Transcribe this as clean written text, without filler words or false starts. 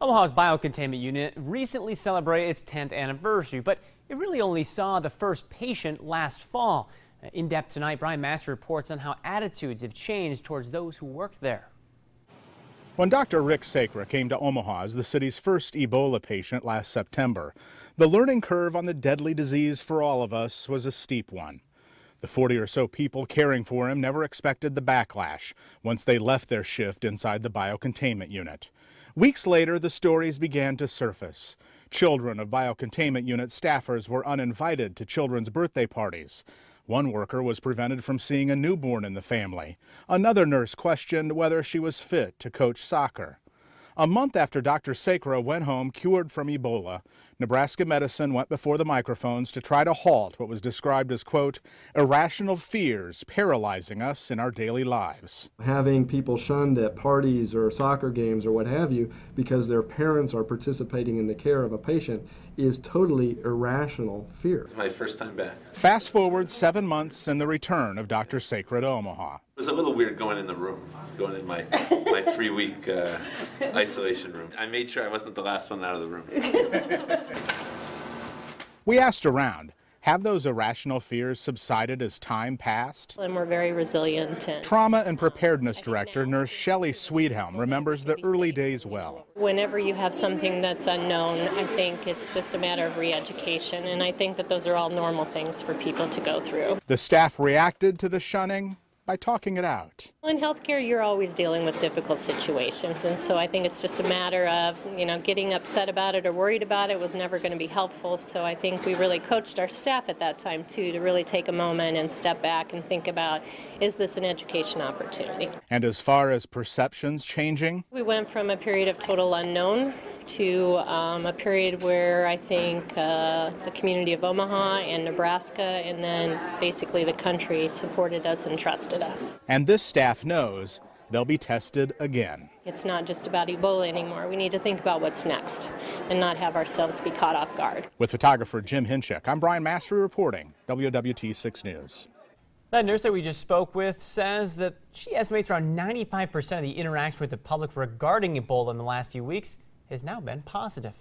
Omaha's bio-containment unit recently celebrated its 10th anniversary, but it really only saw the first patient last fall. In depth tonight, Brian Master reports on how attitudes have changed towards those who work there. When Dr. Rick Sacra came to Omaha as the city's first Ebola patient last September, the learning curve on the deadly disease for all of us was a steep one. The 40 or so people caring for him never expected the backlash once they left their shift inside the bio-containment unit. Weeks later, the stories began to surface. Children of bio-containment unit staffers were uninvited to children's birthday parties. One worker was prevented from seeing a newborn in the family. Another nurse questioned whether she was fit to coach soccer. A month after Dr. Sacra went home cured from Ebola, Nebraska medicine went before the microphones to try to halt what was described as, quote, irrational fears paralyzing us in our daily lives. Having people shunned at parties or soccer games or what have you because their parents are participating in the care of a patient is totally irrational fear. It's my first time back. Fast forward 7 months and the return of Dr. Sacra to Omaha. It was a little weird going in the room, going in my 3-week isolation room. I made sure I wasn't the last one out of the room. We asked around, have those irrational fears subsided as time passed? And we're very resilient. Trauma and Preparedness Director Nurse Shelley Sweethelm remembers the early days well. Whenever you have something that's unknown, I think it's just a matter of re-education, and I think that those are all normal things for people to go through. The staff reacted to the shunning by talking it out. In healthcare, you're always dealing with difficult situations, and so I think it's just a matter of, getting upset about it or worried about it was never going to be helpful. So I think we really coached our staff at that time, too, to really take a moment and step back and think about, is this an education opportunity? And as far as perceptions changing? We went from a period of total unknown to a period where I think the community of Omaha and Nebraska and then basically the country supported us and trusted us. And this staff knows they'll be tested again. It's not just about Ebola anymore. We need to think about what's next and not have ourselves be caught off guard. With photographer Jim Hinchuk, I'm Brian Master reporting, WWT 6 News. That nurse that we just spoke with says that she estimates around 95% of the interaction with the public regarding Ebola in the last few weeks has now been positive.